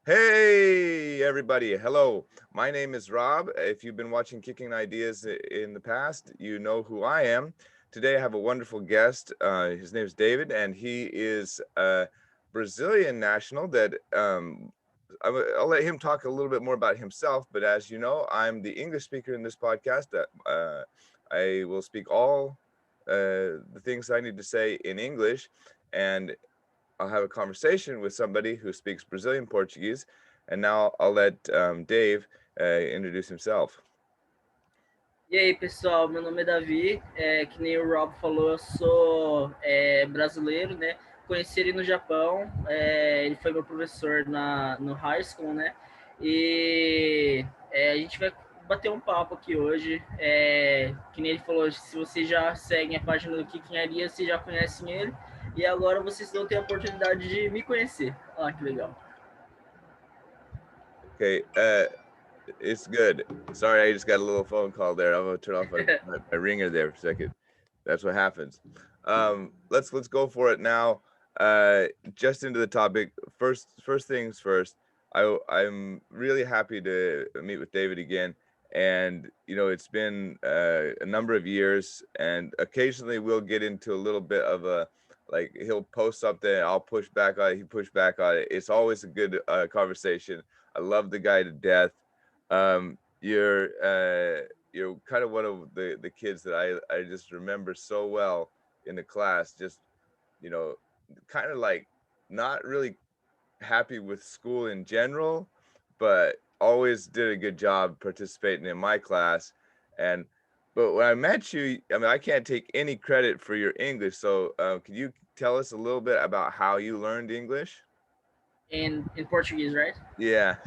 Hey, everybody. Hello. My name is Rob. If you've been watching Kicking Ideas in the past, you know who I am. Today, I have a wonderful guest. His name is David, and he is a Brazilian national that I'll let him talk a little bit more about himself. But as you know, I'm the English speaker in this podcast. I will speak all the things I need to say in English. And I'll have a conversation with somebody who speaks Brazilian Portuguese, and now I'll let Dave introduce himself. E aí, pessoal, meu nome é Davi, que nem o Rob falou, eu sou brasileiro, né? Conheci ele no Japão, ele foi meu professor no high school, né? E a gente vai bater um papo aqui hoje, que nem ele falou, se vocês já seguem a página do Kicking Ideas, vocês já conhecem ele, e agora vocês vão ter a oportunidade de me conhecer. Olha que legal. Okay, it's good. Sorry, I just got a little phone call there. I'm gonna turn off my ringer there for a second. That's what happens. Let's go for it now. Just into the topic. First things first. I'm really happy to meet with David again, and it's been a number of years, and occasionally we'll get into a little bit of a like he'll post something, I'll push back on it, he push back on it. It's always a good conversation. I love the guy to death. You're kind of one of the kids that I just remember so well in the class. Just you know, kind of like not really happy with school in general, but always did a good job participating in my class. And but when I met you, I mean, I can't take any credit for your English. So, can you tell us a little bit about how you learned English? In Portuguese, right? Yeah.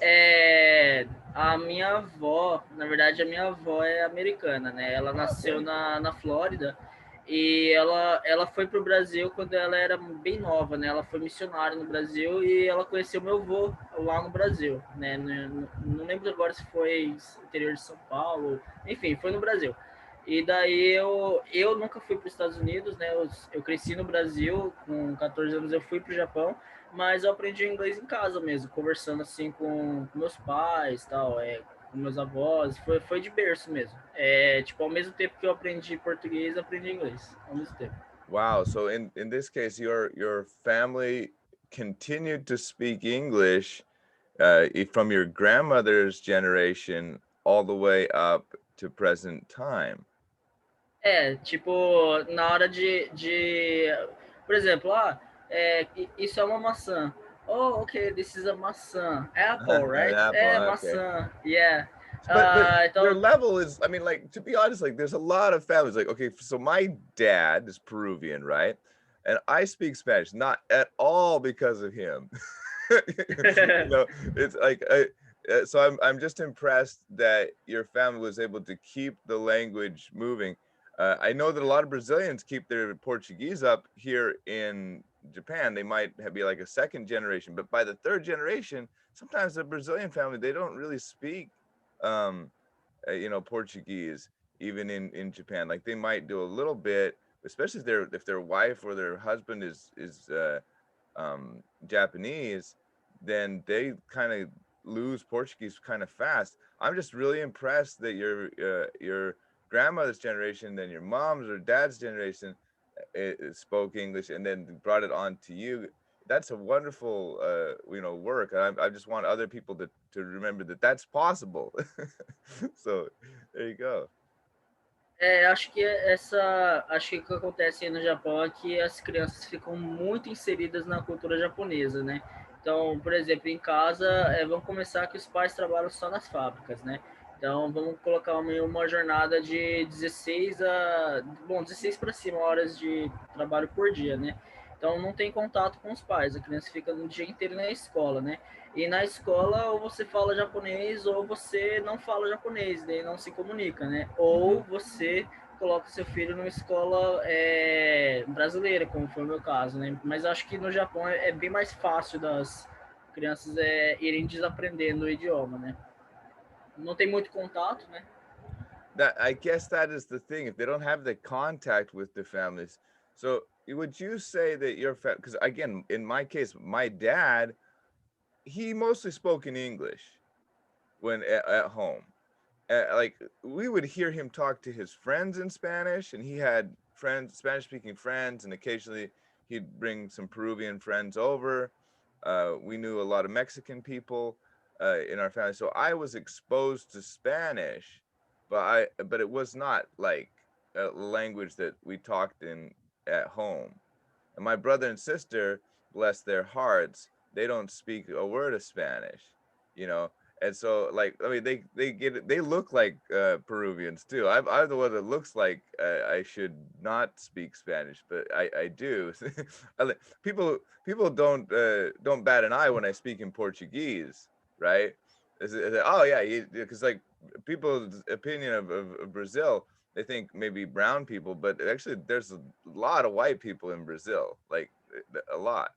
É, a minha avó, na verdade, a minha avó é americana, né? Ela nasceu Okay. na Flórida e ela foi para o Brasil quando ela era bem nova, né? Ela foi missionária no Brasil e ela conheceu meu avô lá no Brasil, né? Não lembro agora se foi interior de São Paulo, enfim, foi no Brasil. E daí eu nunca fui para os Estados Unidos, né? Eu cresci no Brasil, com 14 anos eu fui para o Japão, mas eu aprendi inglês em casa mesmo, conversando assim com meus pais, tal, com meus avós, foi de berço mesmo. Tipo, ao mesmo tempo que eu aprendi português, eu aprendi inglês, ao mesmo tempo. Wow. So in this case, your family continued to speak English from your grandmother's generation all the way up to present time. Tipo, na hora por exemplo, isso é uma maçã. Oh, okay, this is a maçã. Apple, An right? apple. É, Okay. maçã. Yeah. But their Então, level is, I mean, like, to be honest, like there's a lot of families like, okay, so my dad is Peruvian, right? And I speak Spanish, not at all because of him. It's like so I'm just impressed that your family was able to keep the language moving. I know that a lot of Brazilians keep their Portuguese up here in Japan. They might be like a second generation, but by the third generation, sometimes the Brazilian family, they don't really speak um Portuguese, even in Japan. Like they might do a little bit, especially if their wife or their husband is Japanese, then they kind of lose Portuguese kind of fast. I'm just really impressed that your grandmother's generation, then your mom's or dad's generation spoke English and then brought it on to you. That's a wonderful work. I just want other people to remember that that's possible. So there you go. acho que o que acontece aí no Japão é que as crianças ficam muito inseridas na cultura japonesa, né? Então, por exemplo, em casa, vamos começar que os pais trabalham só nas fábricas, né? Então, vamos colocar uma jornada de 16 para cima horas de trabalho por dia, né? Então, não tem contato com os pais, a criança fica o dia inteiro na escola, né? E na escola, ou você fala japonês ou você não fala japonês, daí não se comunica, né? Ou Mhm. você coloca seu filho numa escola brasileira, como foi o meu caso, né? Mas acho que no Japão é bem mais fácil das crianças irem desaprendendo o idioma, né? Não tem muito contato, né? That I guess that is the thing. If they don't have the contact with the families, so would you say that your because again, in my case, my dad, he mostly spoke in English when at home. Like we would hear him talk to his friends in Spanish, and he had friends, Spanish speaking friends, and occasionally he'd bring some Peruvian friends over. We knew a lot of Mexican people in our family, so I was exposed to Spanish, but it was not like a language that we talked in at home. And my brother and sister, bless their hearts, they don't speak a word of Spanish, you know. And so, like, I mean, they get it. They look like Peruvians too. I'm the one that looks like I should not speak Spanish, but I do. People don't bat an eye when I speak in Portuguese, right? Oh yeah, because like people's opinion of Brazil, they think maybe brown people, but actually there's a lot of white people in Brazil, like a lot.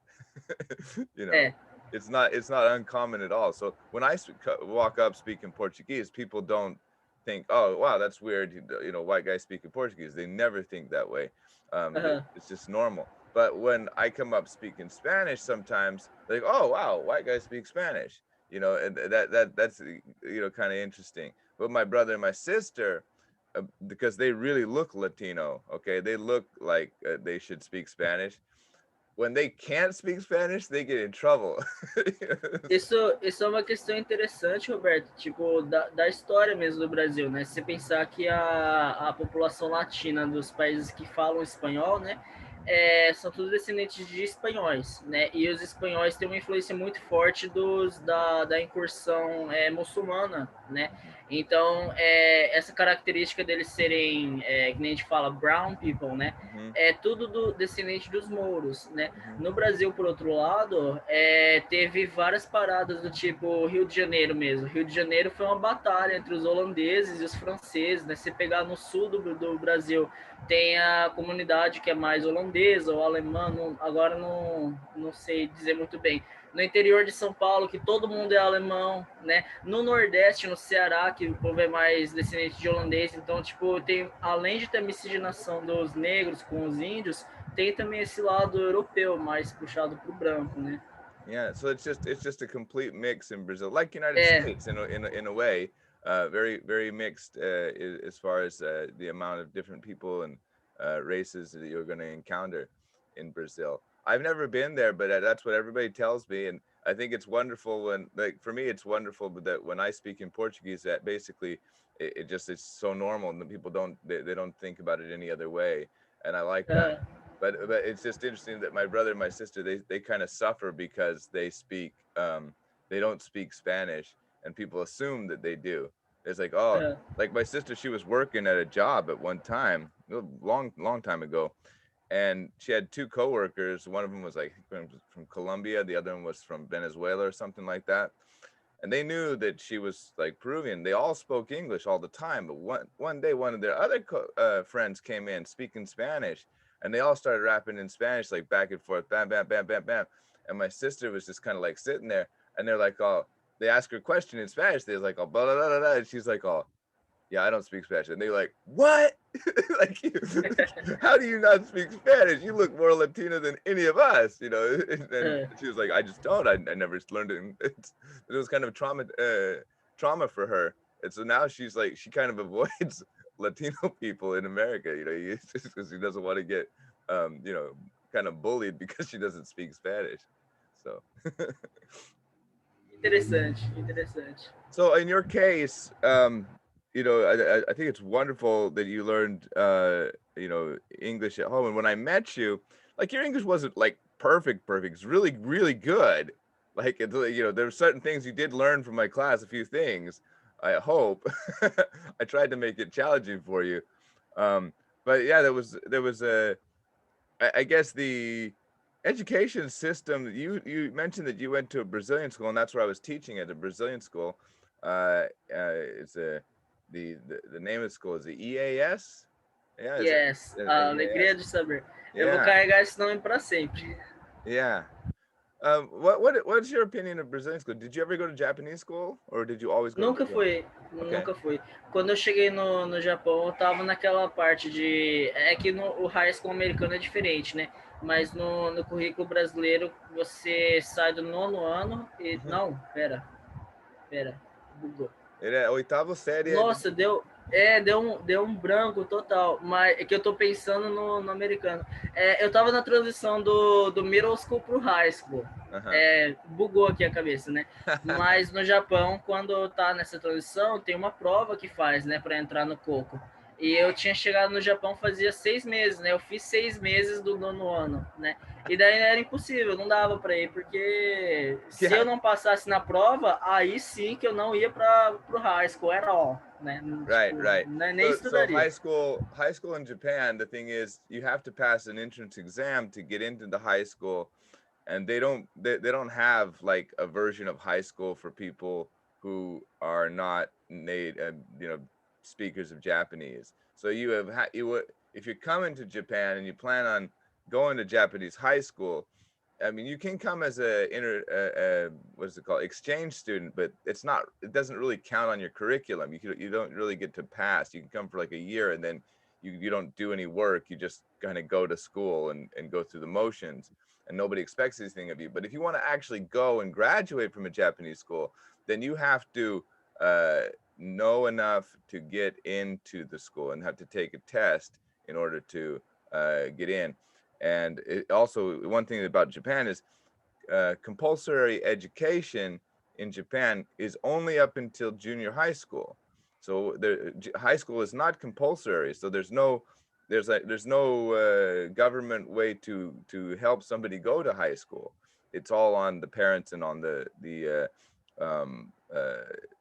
you know, É, it's not uncommon at all. So when I walk up speaking Portuguese, people don't think, oh wow, that's weird. White guy speaking Portuguese. They never think that way. aham, It's just normal. But when I come up speaking Spanish, sometimes they're like, oh wow, white guy speaks Spanish. And that's kind of interesting. But my brother and my sister, because they really look Latino, okay, they look like they should speak Spanish. When they can't speak Spanish, they get in trouble. Isso é uma questão interessante, Roberto, tipo, da história mesmo do Brasil, né? Se você pensar que a população latina dos países que falam espanhol, né, são todos descendentes de espanhóis, né? E os espanhóis têm uma influência muito forte da incursão muçulmana, né? Então, essa característica deles serem, que nem a gente fala, brown people, né? Mhm, É tudo descendente dos mouros, né? mhm, No Brasil, por outro lado, teve várias paradas do tipo Rio de Janeiro mesmo. Rio de Janeiro foi uma batalha entre os holandeses e os franceses, né? Se pegar no sul do Brasil, tem a comunidade que é mais holandesa ou alemã, agora não sei dizer muito bem. No interior de São Paulo, que todo mundo é alemão, né? No Nordeste, no Ceará, que o povo é mais descendente de holandês. Então, tipo, tem, além de ter a miscigenação dos negros com os índios, tem também esse lado europeu, mais puxado para o branco, né? yeah, so it's just a complete mix in Brazil, like United É, States in a way, very very mixed as far as the amount of different people and races that you're going to encounter in Brazil. I've never been there, but that's what everybody tells me, and I think it's wonderful when, like, for me, it's wonderful, but that when I speak in Portuguese, that basically it just it's so normal, and the people they don't think about it any other way, and I like that. uh, But it's just interesting that my brother and my sister, they kind of suffer because they don't speak Spanish, and people assume that they do. It's like, oh, uh, like my sister, she was working at a job at one time, a long time ago, and she had two coworkers. One of them was like from Colombia, the other one was from Venezuela or something like that, and they knew that she was like Peruvian. They all spoke English all the time, but one day one of their other friends came in speaking Spanish, and they all started rapping in Spanish like back and forth, bam, bam, bam, bam, bam. And my sister was just kind of like sitting there, and they're like, oh, they ask her a question in Spanish. They're like, oh, blah, blah, blah, blah, and she's like, oh, yeah, I don't speak Spanish. And they're like, what? like, how do you not speak Spanish? You look more Latina than any of us, you know? And uh, she was like, I just don't. I never learned it. It was kind of trauma for her. And so now she's like, she kind of avoids Latino people in America, just because she doesn't want to get, kind of bullied because she doesn't speak Spanish. So, interessante, interessante. So in your case, I think it's wonderful that you learned, English at home. And when I met you, like your English wasn't like perfect. It's really, really good. Like, there were certain things you did learn from my class, a few things, I hope. I tried to make it challenging for you. Um, but yeah, there was I guess the education system, you mentioned that you went to a Brazilian school, and that's where I was teaching at a Brazilian school. It's the name of the school is the EAS. Yeah, is it Yes, a alegria EAS? de saber. Eu vou Yeah, carregar esse nome para sempre. yeah. What's your opinion of Brazilian school? Did you ever go to Japanese school, or did you always go to Nunca Brazilian? fui, Okay. nunca fui. Quando eu cheguei no Japão, eu tava naquela parte de. É que o high school americano é diferente, né? Mas no currículo brasileiro, você sai do nono ano e. Uhum. Não, pera, bugou. Ele é oitavo série é Nossa, deu um branco total, mas é que eu tô pensando no americano. Eu tava na transição do middle school pro high school. Aham. Bugou aqui a cabeça, né? Mas no Japão, quando tá nessa transição, tem uma prova que faz, né, para entrar no coco. E eu tinha chegado no Japão fazia 6 meses, né? Eu fiz 6 meses do nono ano, né? E daí era impossível, não dava para ir, porque se eu Yeah. não passasse na prova, aí sim que eu não ia para o high school, era all, né? Right, Tipo, right. nem So estudaria. high school in Japan, the thing is you have to pass an entrance exam to get into the high school, and they don't have like a version of high school for people who are not native, speakers of Japanese. So you would, if you're coming to Japan and you plan on going to Japanese high school, I mean, you can come as what is it called, exchange student, but it doesn't really count on your curriculum. You don't really get to pass. You can come for like a year, and then you don't do any work. You just kind of go to school and go through the motions, and nobody expects anything of you. But if you want to actually go and graduate from a Japanese school, then you have to uh, know enough to get into the school and have to take a test in order to get in. And it also, one thing about Japan is compulsory education in Japan is only up until junior high school. So high school is not compulsory. So there's no government way to help somebody go to high school. It's all on the parents and on the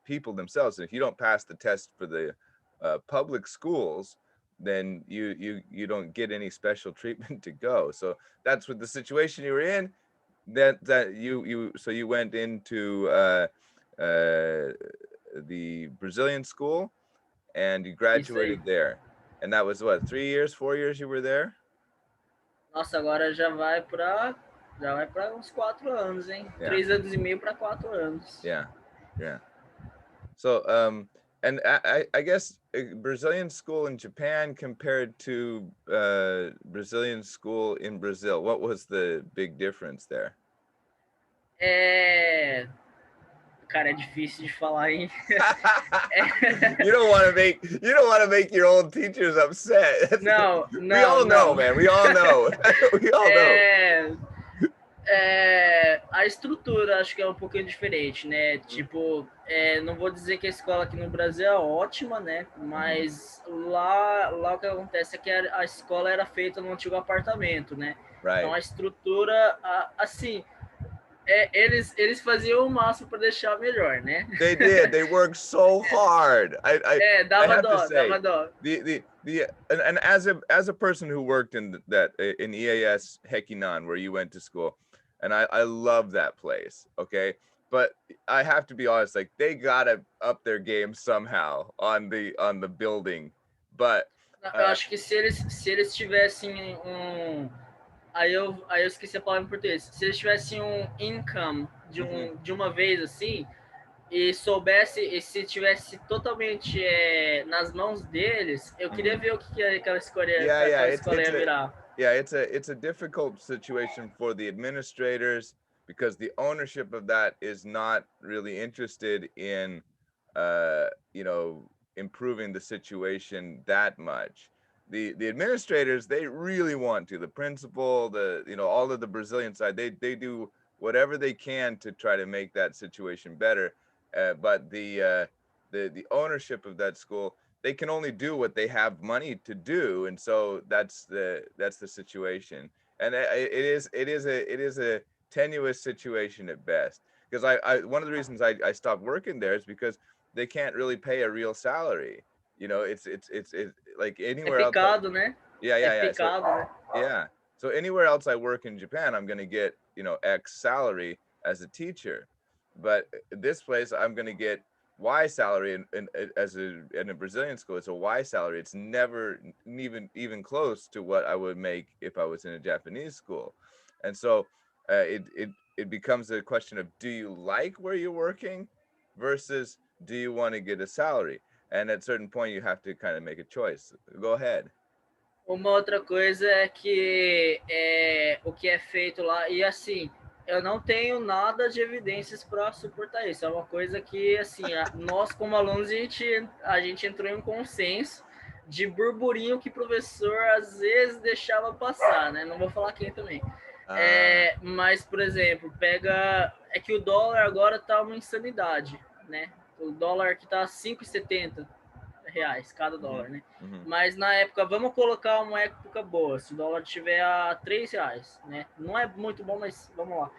people themselves. And if you don't pass the test for the public schools, then you don't get any special treatment to go. So that's what the situation you were in. That you went into the Brazilian school and you Isso aí. graduated there. And that was what, 3 years, 4 years you were there? Nossa, agora já vai para uns 4 anos, hein? Yeah, 3 anos e meio para 4 anos. yeah, yeah. So and I guess Brazilian school in Japan compared to Brazilian school in Brazil, what was the big difference there? É, cara, é difícil de falar, hein? You don't want to make your old teachers upset. Não, We não, all know, não. man. We all know. We all know. A estrutura acho que é um pouquinho diferente, né? Tipo, não vou dizer que a escola aqui no Brasil é ótima, né? Mas lá o que acontece é que a escola era feita num antigo apartamento, né? Right. Então a estrutura, assim, eles faziam o máximo para deixar melhor, né? They did. They worked so hard. I Dava have to dó, say, dava dó. and as a person who worked in EAS Hekinan, where you went to school, and I love that place. Okay, but I have to be honest, like they gotta up their game somehow on the building. But Eu acho que se eles tivessem Aí eu esqueci a palavra em português. Se eles tivessem um income de uma vez assim, e soubesse, e se tivesse totalmente nas mãos deles, eu queria ver o que aquela escola, yeah, aquela it's escola it's ia a virar. yeah, it's a difficult situation for the administrators because the ownership of that is not really interested in uh you know improving the situation that much. The administrators, they really want to. The principal, all of the Brazilian side, they do whatever they can to try to make that situation better. But the ownership of that school, they can only do what they have money to do, and so that's the situation. And it is a tenuous situation at best, because I one of the reasons I stopped working there is because they can't really pay a real salary. It's like É anywhere else. picado, né? Yeah, É yeah, yeah. So picado, né? yeah, so anywhere else I work in Japan, I'm gonna get X salary as a teacher, but this place I'm gonna get Y salary, and in a Brazilian school it's a Y salary. It's never even close to what I would make if I was in a Japanese school, and so it it becomes a question of, do you like where you're working versus do you want to get a salary? And at a certain point, you have to kind of make a choice. Go ahead. Uma outra coisa é que o que é feito lá, e assim, eu não tenho nada de evidências para suportar isso. É uma coisa que, assim, nós como alunos, a gente entrou em um consenso de burburinho que o professor às vezes deixava passar, né? Não vou falar quem também. Ah, Mas, por exemplo, é que o dólar agora tá uma insanidade, né? O dólar que tá 5,70 reais cada uhum, dólar, né? uhum. Mas na época, vamos colocar uma época boa, se o dólar tiver a 3 reais, né? Não é muito bom, mas vamos lá.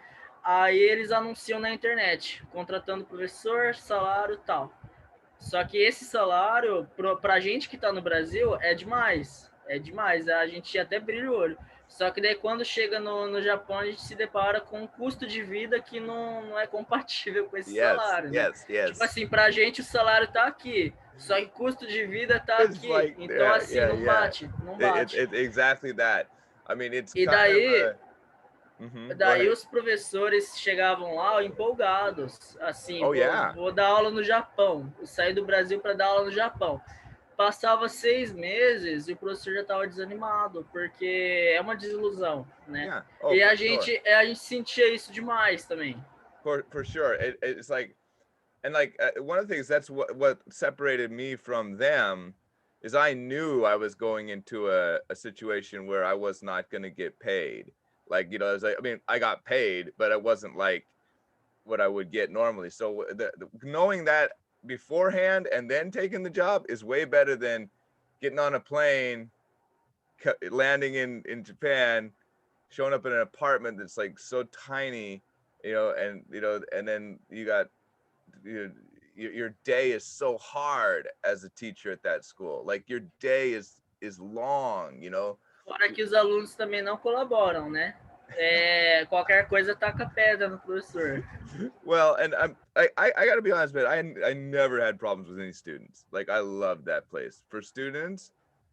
Aí eles anunciam na internet, contratando professor, salário e tal. Só que esse salário, pra gente que tá no Brasil, é demais. É demais. A gente até brilha o olho. Só que daí quando chega no Japão, a gente se depara com um custo de vida que não é compatível com esse Yes, salário, né? yes, Tipo yes. assim, pra gente o salário tá aqui, só que custo de vida tá It's aqui. like, Então, yeah, assim, yeah, não yeah. bate, não It, bate. it exactly that. I mean, it's E kind of daí, a. Go daí ahead. os professores chegavam lá empolgados, assim, Oh yeah, vou dar aula no Japão, eu saí do Brasil para dar aula no Japão. Passava 6 meses e o professor já estava desanimado, porque é uma desilusão, né? yeah. Oh, E for a sure, gente, a gente sentia isso demais também. for sure. It's like, and like one of the things that's what separated me from them is I knew I was going into a situation where I was not going to get paid. Like, you know, I was like, I mean, I got paid, but it wasn't like what I would get normally. So knowing that beforehand and then taking the job is way better than getting on a plane, landing in Japan, showing up in an apartment that's like so tiny, you know, and you know, and then you got you, your day is so hard as a teacher at that school. Like your day is long, you know. Fora que os alunos também não colaboram, né? Qualquer coisa taca pedra no professor. Well, and I got to be honest, man. I never had problems with any students. Like I love that place for students.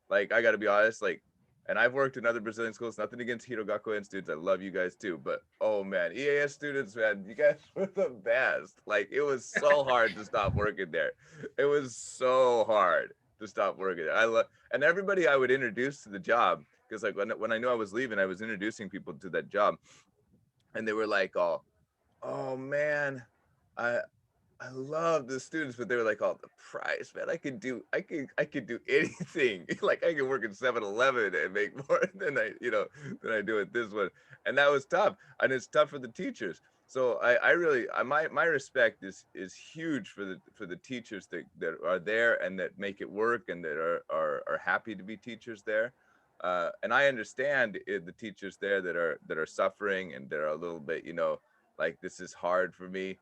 Like I got to be honest, like, and I've worked in other Brazilian schools. Nothing against Hirogakuen students. I love you guys too. But oh man, EAS students, man, you guys were the best. Like it was so hard to stop working there. It was so hard to stop working there. I love, and everybody I would introduce to the job, because like when I knew I was leaving, I was introducing people to that job, and they were like, oh man, I I love the students, but they were like, oh, the price, man. I could do anything. Like I could work at 7-Eleven and make more than I do at this one. And that was tough. And it's tough for the teachers. So I really my respect is huge for the teachers that are there and that make it work and that are happy to be teachers there. And I understand the teachers there that are suffering and that are a little bit, like this is hard for me.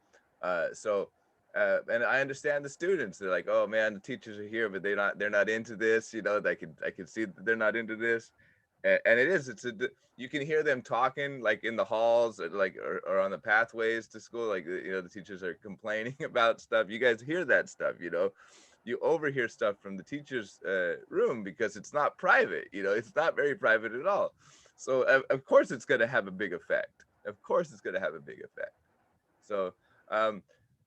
And I understand the students. They're like, oh man, the teachers are here, but they're not into this. I can see that they're not into this, and it is. You can hear them talking like in the halls, or on the pathways to school. Like the teachers are complaining about stuff. You guys hear that stuff, You overhear stuff from the teacher's room because it's not private. It's not very private at all. So of course it's going to have a big effect. Of course it's going to have a big effect. So, um,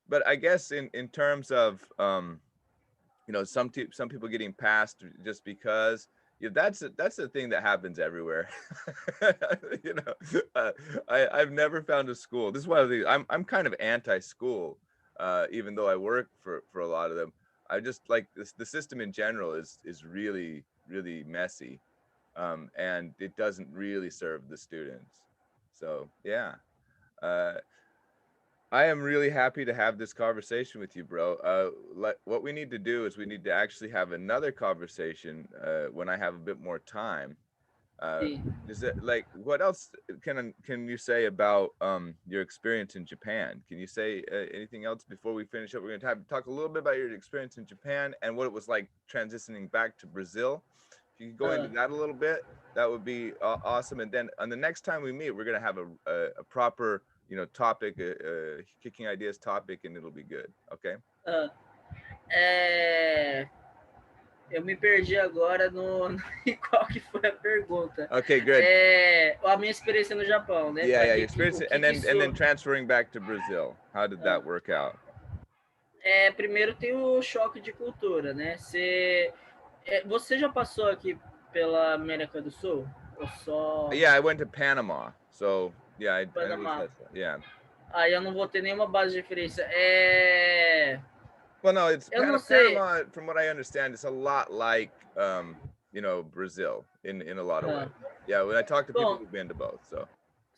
but I guess in terms of some people getting passed just because that's a thing that happens everywhere. you know, I've never found a school. This is one of the I'm kind of anti-school, even though I work for a lot of them. I just like this, the system in general is really really messy, and it doesn't really serve the students. So yeah. Uh, I am really happy to have this conversation with you, bro. What we need to do is we need to actually have another conversation when I have a bit more time. Uh, Sim. is it like what else can you say about your experience in Japan? Can you say anything else before we finish up? We're going to talk a little bit about your experience in Japan and what it was like transitioning back to Brazil. If you could go into Ah, that a little bit, that would be awesome. And then on the next time we meet, we're going to have a proper topic, kicking ideas topic, and it'll be good. Okay. ah. É, Eu me perdi agora em qual que foi a pergunta. Okay, good. A minha experiência no Japão, né? Yeah, Para yeah, que, your experience, o que and que then isso... transferring back to Brazil. How did that work out? Primeiro tem o choque de cultura, né? Você já passou aqui pela América do Sul? Ou só Yeah, I went to Panama, so yeah, I know what Panamá? that's. Yeah. Aí eu não vou ter nenhuma base de referência. Well, no, it's Eu não sei. Panama. From what I understand, it's a lot like Brazil in a lot of ways. Yeah, when I talk to people Bom, who've been to both, so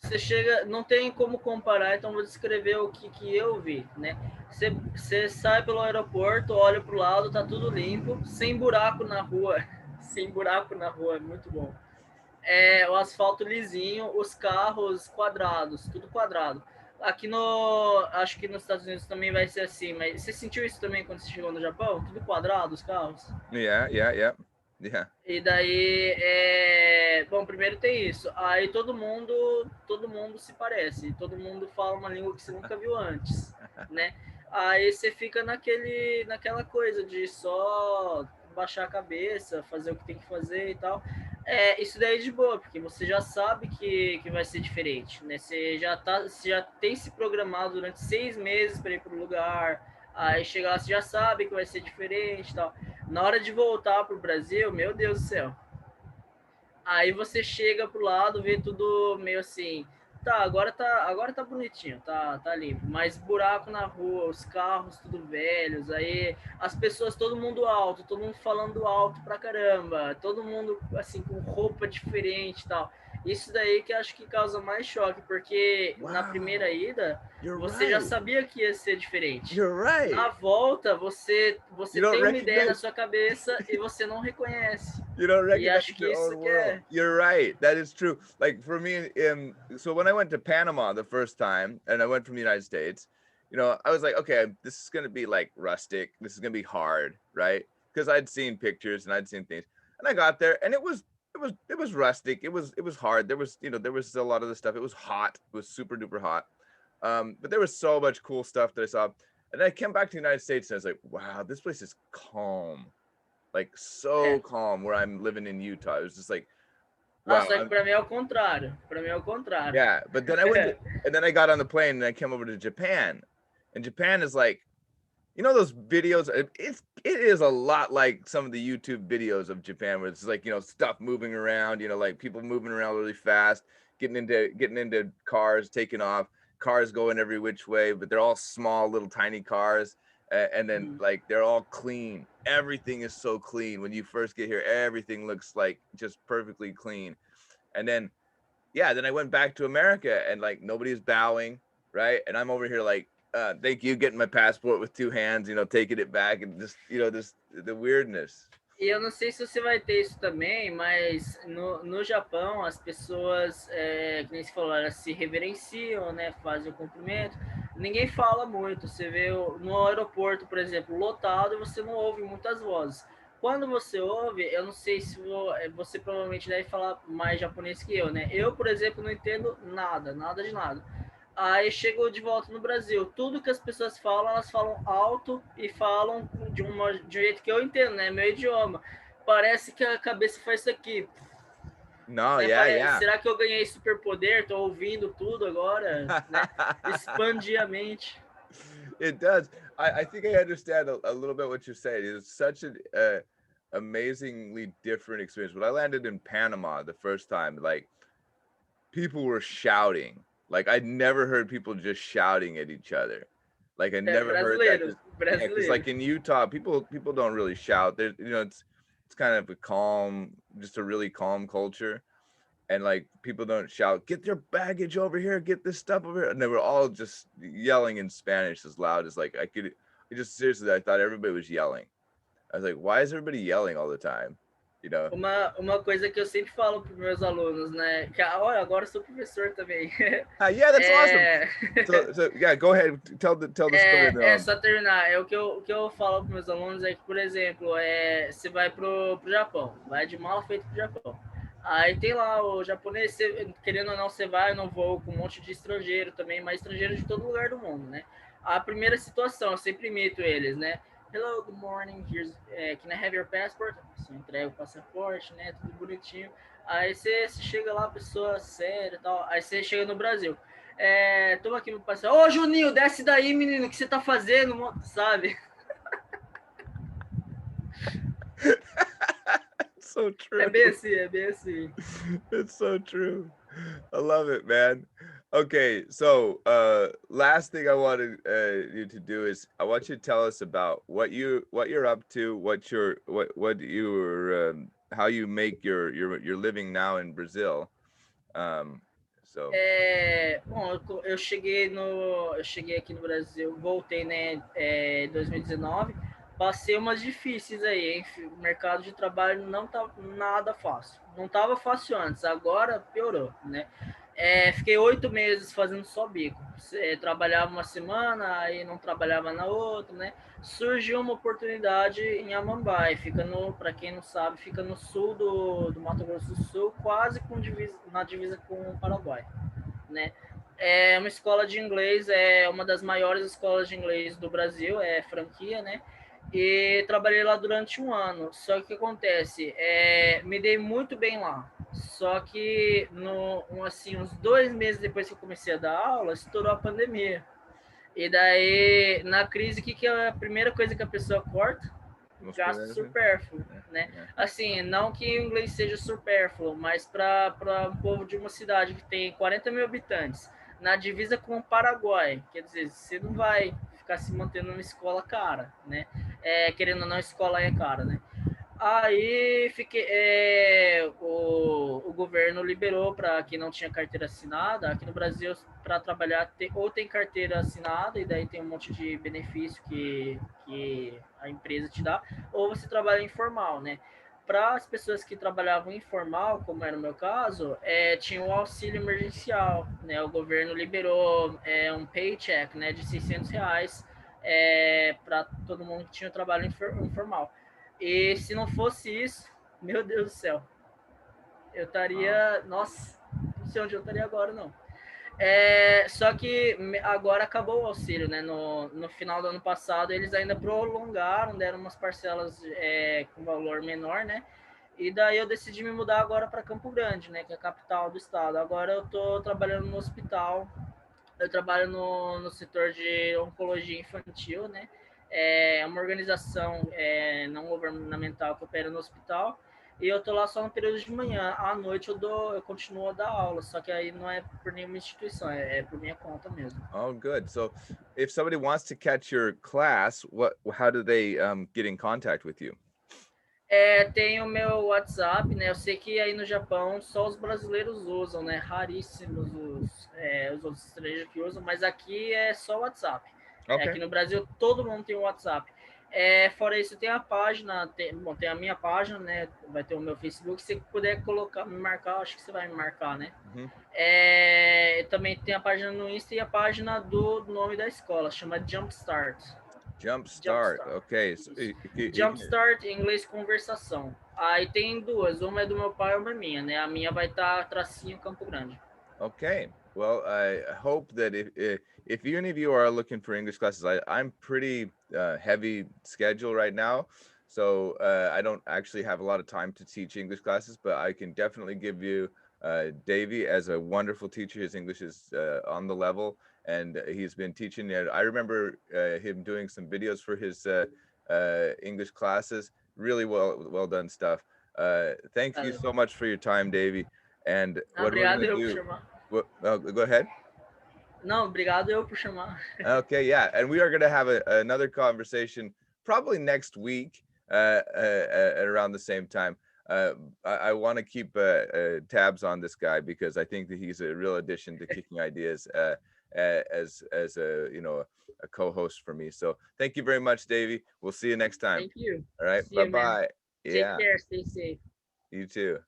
você chega, não tem como comparar, então vou descrever o que eu vi, né? Você sai pelo aeroporto, olha pro lado, tá tudo limpo, sem buraco na rua, sem buraco na rua, é muito bom. O asfalto lisinho, os carros quadrados, tudo quadrado. Aqui acho que nos Estados Unidos também vai ser assim, mas você sentiu isso também quando você chegou no Japão? Tudo quadrado, os carros? yeah. E daí, bom, primeiro tem isso. Aí todo mundo se parece, todo mundo fala uma língua que você nunca viu antes, né? Aí você fica naquela coisa de só baixar a cabeça, fazer o que tem que fazer e tal. Isso daí é de boa, porque você já sabe que vai ser diferente, né? Você já tem se programado durante 6 meses para ir para o lugar. Aí chegar lá, você já sabe que vai ser diferente e tal. Na hora de voltar pro Brasil, meu Deus do céu. Aí você chega pro lado, vê tudo meio assim. Agora tá bonitinho, tá limpo. Mas buraco na rua, os carros tudo velhos, aí as pessoas, todo mundo alto, todo mundo falando alto pra caramba, todo mundo assim com roupa diferente e tal. Isso daí que acho que causa mais choque, porque na primeira Wow, ida you're você já right. sabia que ia ser diferente. You're right. Na volta, You você don't tem uma ideia na recognize. sua cabeça e você não reconhece. You don't E recognize acho que your isso own que world. You're right. That is true. Like for me, so when I went to Panama the first time, and I went from the United States, I was like, okay, this is gonna be like rustic. This is gonna be hard, right? Because I'd seen pictures and I'd seen things, and I got there, and it was rustic. It was hard. There was a lot of the stuff. It was hot. It was super duper hot. But there was so much cool stuff that I saw. And then I came back to the United States, and I was like, wow, this place is calm, like so é. calm where I'm living in Utah. It was just like, wow. Nossa, pra mim é o contrário. Pra mim é o contrário. Yeah. But then and then I got on the plane and I came over to Japan, and Japan is like, those videos. It is a lot like some of the YouTube videos of Japan, where it's like stuff moving around, like people moving around really fast, getting into cars, taking off, cars going every which way, but they're all small, little tiny cars, and then like they're all clean. Everything is so clean when you first get here. Everything looks like just perfectly clean, and then then I went back to America and like nobody's bowing, right? And I'm over here like, thank you, getting my passport with two hands, taking it back, and just this the weirdness. E eu não sei se você vai ter isso também, mas no Japão as pessoas, que nem se falou, elas se reverenciam, né? Fazem o cumprimento. Ninguém fala muito. Você vê no aeroporto, por exemplo, lotado e você não ouve muitas vozes. Quando você ouve, eu não sei se você provavelmente deve falar mais japonês que eu, né? Eu, por exemplo, não entendo nada, nada de nada. Aí chegou de volta no Brasil. Tudo que as pessoas falam, elas falam alto e falam de um jeito que eu entendo, né? Meu idioma. Parece que a cabeça faz isso aqui. No, Né? yeah. Será que eu ganhei superpoder? Tô ouvindo tudo agora, né? Expandi a mente. It does. I think I understand a little bit what you're saying. It's such an amazingly different experience. When I landed in Panama the first time, like people were shouting. Like I'd never heard people just shouting at each other. Like I never heard that. Because like in Utah, people don't really shout. There, it's kind of just a really calm culture. And like people don't shout, get your baggage over here, get this stuff over here. And they were all just yelling in Spanish as loud as like I could. Seriously, I thought everybody was yelling. I was like, why is everybody yelling all the time? Uma coisa que eu sempre falo para meus alunos, né? Que olha, agora eu sou professor também. Yeah, that's awesome. So yeah, go ahead, tell the story. Só terminar. O que eu falo para meus alunos é que, por exemplo, você vai pro Japão, vai de mala feita pro Japão. Aí tem lá o japonês, querendo ou não, você vai no voo com um monte de estrangeiro também, mas estrangeiro de todo lugar do mundo, né? A primeira situação, eu sempre imito eles, né? Hello, good morning. Can I have your passport? Você entrega o passaporte, né? Tudo bonitinho. Aí você chega lá, pessoa séria e tal. Aí você chega no Brasil. Toma aqui meu passaporte. Ô, Juninho, desce daí, menino, o que você tá fazendo? Sabe? It's so É true. bem assim, é bem assim. It's so true. I love it, man. Okay, so last thing I wanted you to do is I want you to tell us about what you're up to, what you how you make your living now in Brazil. Um, so Bom, eu cheguei aqui no Brasil, voltei, né, em 2019, passei umas difíceis aí, hein? O mercado de trabalho não tá nada fácil. Não tava fácil antes, agora piorou, né? Fiquei 8 meses fazendo só bico. Trabalhava uma semana, aí não trabalhava na outra, né? Surgiu uma oportunidade em Amambai, para quem não sabe, fica no sul do Mato Grosso do Sul, quase na divisa com o Paraguai, né? É uma escola de inglês, é uma das maiores escolas de inglês do Brasil, é franquia, né? E trabalhei lá durante um ano. Só que o que acontece? Me dei muito bem lá. Só que assim, uns 2 meses depois que eu comecei a dar aula, estourou a pandemia. E daí, na crise, que é a primeira coisa que a pessoa corta? most Gasto privileged? supérfluo, Yeah, né? yeah. Assim, não que o inglês seja supérfluo, mas para um povo de uma cidade que tem 40 mil habitantes, na divisa com o Paraguai, quer dizer, você não vai ficar se mantendo numa escola cara, né? Querendo ou não, a escola é cara, né? Aí o governo liberou para quem não tinha carteira assinada. Aqui no Brasil, para trabalhar, ou tem carteira assinada, e daí tem um monte de benefício que a empresa te dá, ou você trabalha informal, né? Para as pessoas que trabalhavam informal, como era o meu caso, tinha um auxílio emergencial, né? O governo liberou um paycheck, né, de R$ 600 para todo mundo que tinha trabalho informal. E se não fosse isso, meu Deus do céu, eu Wow. estaria. Nossa, não sei onde eu estaria agora, não. Só que agora acabou o auxílio, né? No final do ano passado, eles ainda prolongaram, deram umas parcelas com valor menor, né? E daí eu decidi me mudar agora para Campo Grande, né? Que é a capital do estado. Agora eu estou trabalhando no hospital. Eu trabalho no setor de oncologia infantil, né? É uma organização não governamental que opera no hospital. E eu tô lá só no período de manhã. À noite eu continuo a dar aula, só que aí não é por nenhuma instituição, é por minha conta mesmo. Oh, good. So, if somebody wants to catch your class, how do they get in contact with you? Tem o meu WhatsApp, né? Eu sei que aí no Japão só os brasileiros usam, né? Raríssimos os outros estrangeiros que usam, mas aqui é só WhatsApp. Okay. Aqui no Brasil todo mundo tem o WhatsApp. Fora isso, tem a página, tem a minha página, né? Vai ter o meu Facebook. Se puder me marcar, acho que você vai me marcar, né? Mm-hmm. Também tem a página no Insta e a página do nome da escola, chama Jumpstart. Jump start. Jumpstart. Okay. So Isso. you can, Jumpstart em inglês conversação. Aí tem duas, uma é do meu pai e uma é minha, né? A minha vai estar tracinho Campo Grande. okay. Well, I hope that if any of you are looking for English classes, I'm pretty heavy schedule right now, so I don't actually have a lot of time to teach English classes. But I can definitely give you Davy as a wonderful teacher. His English is on the level, and he's been teaching. I remember him doing some videos for his English classes. Really well done stuff. Thank you Valeu. so much for your time, Davy. And what we're Obrigado gonna eu por do chamar. go ahead. Não, obrigado eu por chamar. Okay, yeah, and we are going to have another conversation probably next week at around the same time. I want to keep tabs on this guy because I think that he's a real addition to Kicking Ideas as a a co-host for me. So thank you very much, Davey. We'll see you next time. Thank you. All right, See bye you, man. bye. Take Yeah, care. Stay safe. you too.